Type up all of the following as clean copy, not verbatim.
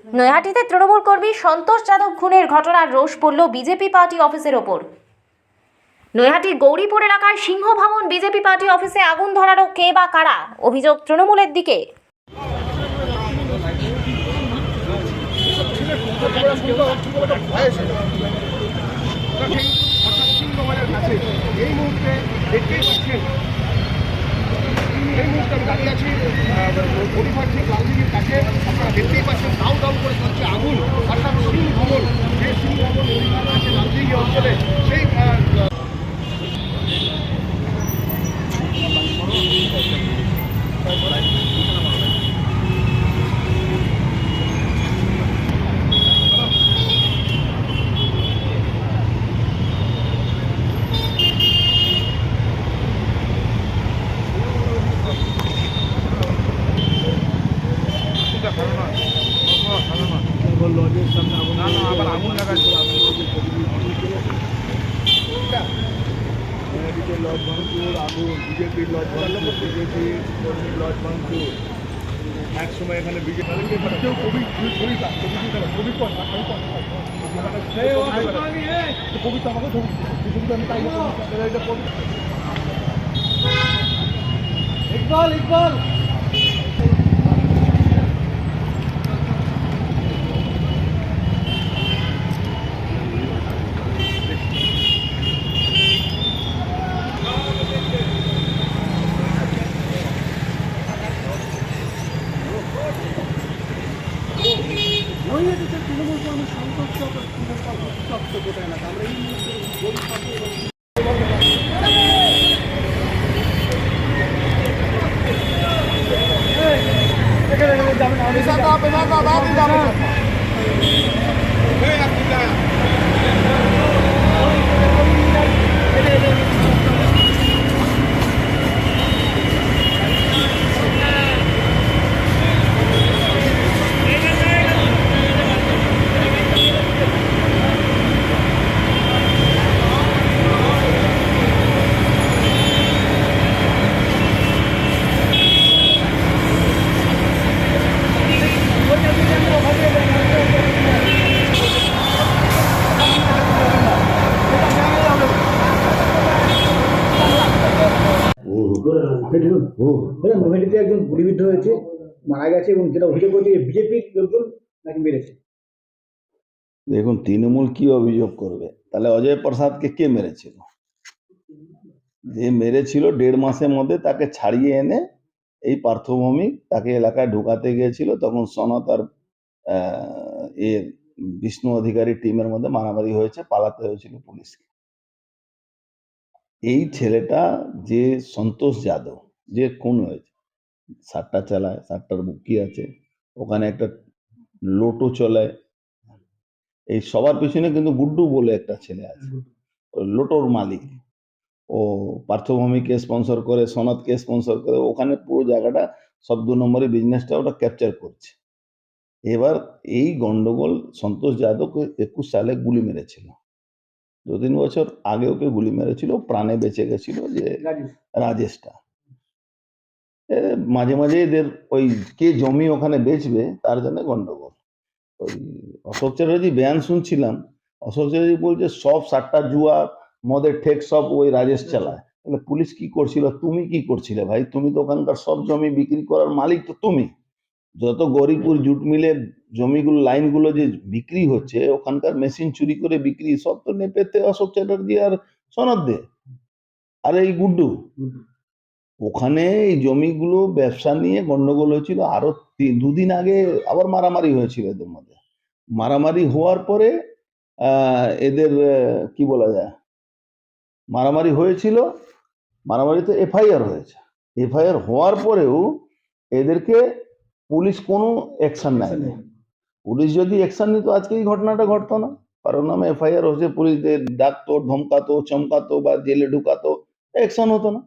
নৈহাটিতে তৃণমূল কর্মী সন্তোষ যাদব খুনের ঘটনার রোষ পড়ল বিজেপি পার্টি অফিসের ওপর। নৈহাটির গৌরীপুর এলাকায় সিংহ ভবন বিজেপি পার্টি অফিসে আগুন ধরালো কে বা কারা, অভিযোগ তৃণমূলের দিকে। এই মুহূর্তে দেখতেই পাচ্ছেন, এই মুহূর্তে আমি দাঁড়িয়ে আছি পরিবারটি লালদিঘির কাছে। আপনারা দেখতেই পাচ্ছেন দাউ দাউ করে চলছে আগুন। অর্থাৎ সিং ভবন, যে সিং ভবন আছে লালদিঘি অঞ্চলে, সেই লজের সামনে আগুন, আবার আগুন লাগাচ্ছে। লজ ভাঙচুর, আগুন, বিজেপির লজ ভাঙচুর, বিজেপির কর্মীর লজ ভাঙচুর। এক সময় এখানে বিজেপি কবিতা আমাকে ইকবাল ইকবাল তৃণমূল কর্মী সন্তোষ যাদব এলাকা আমরা এই নৈহাটিতে একজন গুলিবিদ্ধ হয়েছে, মারা গেছে, এবং যেটা অভিযোগ করছে বিজেপির লোকজন নাকি মেরেছে। দেখুন, তৃণমূল কি অভিযোগ করবে? তাহলে অজয় প্রসাদকে কে মেরেছিল? যে মেরেছিল 1.5 মাসের মধ্যে তাকে ছাড়িয়ে এনে এই পার্থভৌমিক তাকে এলাকায় ঢুকাতে গিয়েছিল। তখন সনত আর এর বিষ্ণু অধিকারী টিমের মধ্যে মারামারি হয়েছে, পালাতে হয়েছিল পুলিশকে। এই ছেলেটা যে সন্তোষ যাদব, যে খুন হয়েছে, 7টা চালায়, 7টার বুকি আছে, ওখানে একটা লোটো চলায়। এই সবার পিছনে কিন্তু গুড্ডু বলে একটা ছেলে আছে, লোটোর মালিক। ও পার্থভূমিকে স্পন্সর করে, সনদকে স্পন্সর করে, ওখানে পুরো জায়গাটা সব 2 নম্বরের বিজনেসটা ওটা ক্যাপচার করছে। এবার এই গন্ডগোল, সন্তোষ যাদবকে 21 সালে গুলি মেরেছিল। 2-3 বছর আগে ওকে গুলি মেরেছিল, প্রাণে বেঁচে গেছিল যে রাজেশটা। মাঝে মাঝে এদের ওই কে জমি ওখানে বেচবে তার জন্য গন্ডগোল। ওই অশোক চ্যাটার্জি বয়ান শুনছিলাম, অশোক চ্যাটার্জি বলছে সব 7টা জুয়া মদের ঠেক সব ওই রাজেশ চালায়। তাহলে পুলিশ কি করছিল? তুমি কি করছিলে ভাই? তুমি তো ওখানকার সব জমি বিক্রি করার মালিক তো তুমি। যত গৌরীপুর জুট মিলে জমিগুলো, লাইনগুলো যে বিক্রি হচ্ছে, ওখানকার মেশিন চুরি করে বিক্রি, সব তো নেপেতে অশোক চ্যাটার্জি আর সনদ দে আর এই গুড্ডু। ওখানে এই জমিগুলো ব্যবসা নিয়ে গন্ডগোল হয়েছিল। আরো 2 দিন আগে আবার মারামারি হয়েছিল এদের মধ্যে। মারামারি হওয়ার পরে এদের কি বলা যায়, মারামারি হয়েছিল, মারামারিতে এফআইআর হয়েছে। এফআইআর হওয়ার পরেও এদেরকে পুলিশ কোনো অ্যাকশন নেয়নি। পুলিশ যদি অ্যাকশন নিত আজকে এই ঘটনাটা ঘটতো না। কারণ নামে এফআইআর হয়েছে, পুলিশদের ডাকতো, ধমকাতো, চমকাতো বা জেলে ঢুকাতো, অ্যাকশন হতো না।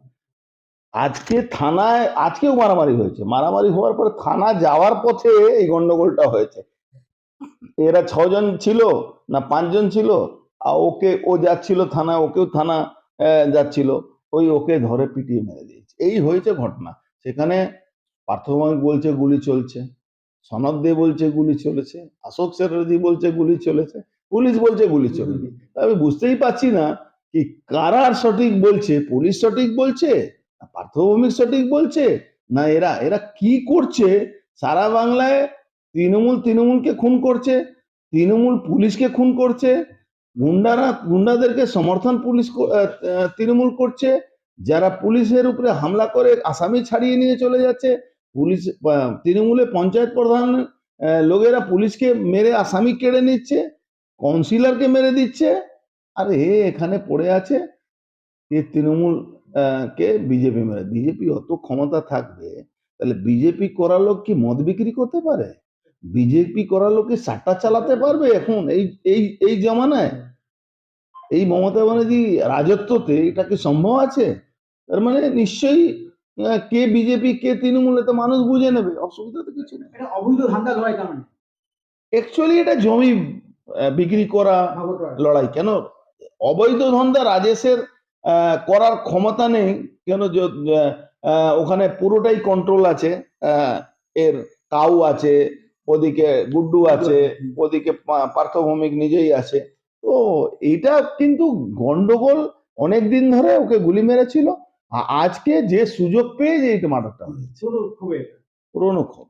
আজকে থানায়, আজকেও মারামারি হয়েছে। মারামারি হওয়ার পরে থানা যাওয়ার পথে এই গন্ডগোলটা হয়েছে। এরা 6 জন ছিল না 5 জন ছিল, আর ও যাচ্ছিল থানা, ওকেও থানা যাচ্ছিল, ওকে ধরে পিটিয়ে মেরে দিয়েছে। এই হয়েছে ঘটনা। সেখানে পার্থভৌমিক বলছে গুলি চলছে, সনদ দে বলছে গুলি চলেছে, অশোক চ্যাটার্জি বলছে গুলি চলেছে, পুলিশ বলছে গুলি চলেছে। আমি বুঝতেই পারছি না কি কারা সঠিক বলছে, পুলিশ সঠিক বলছে না পার্থ ভৌমিক সঠিক বলছে, না এরা এরা কি করছে। সারা বাংলায় তৃণমূলকে খুন করছে, তৃণমূল পুলিশকে খুন করছে, গুন্ডাদেরকে সমর্থন তৃণমূল করছে, যারা পুলিশের উপরে হামলা করে আসামি ছাড়িয়ে নিয়ে চলে যাচ্ছে, পুলিশ তৃণমূলে পঞ্চায়েত প্রধান লোকেরা পুলিশকে মেরে আসামি কেড়ে নিচ্ছে, কাউন্সিলরকে মেরে দিচ্ছে। আর এখানে পড়ে আছে যে তৃণমূল কে বিজেপি মেরে। বিজেপি অত ক্ষমতা থাকবে তাহলে বিজেপি করা লোক কি মদ বিক্রি করতে পারে? বিজেপি করা লোক কি সাট্টা চালাতে পারবে এখন এই এই এই জমানায়? এই মমতা ব্যানার্জি রাজত্বতে এটা কি সম্ভব আছে? তার মানে নিশ্চয়ই কে বিজেপি কে তৃণমূল তো মানুষ বুঝে নেবে, অসুবিধা তো কিছু নেই। এটা অবৈধ ধান্দা লড়াই তার মানে অ্যাকচুয়ালি এটা জমি বিক্রি করা ভাগবত লড়াই। কেন অবৈধ ধন্দা রাজেশের করার ক্ষমতা নেই? কেন ওখানে পুরোটাই কন্ট্রোল আছে। এর কাউ আছে, ওদিকে গুড্ডু আছে, ওদিকে পার্থ ভৌমিক নিজেই আছে। তো এইটা কিন্তু গন্ডগোল, অনেক দিন ধরে ওকে গুলি মেরেছিল, আজকে যে সুযোগ পেয়ে যে এটা মার্ডারটা হয়েছে খুবই পুরনো ক্ষোভ।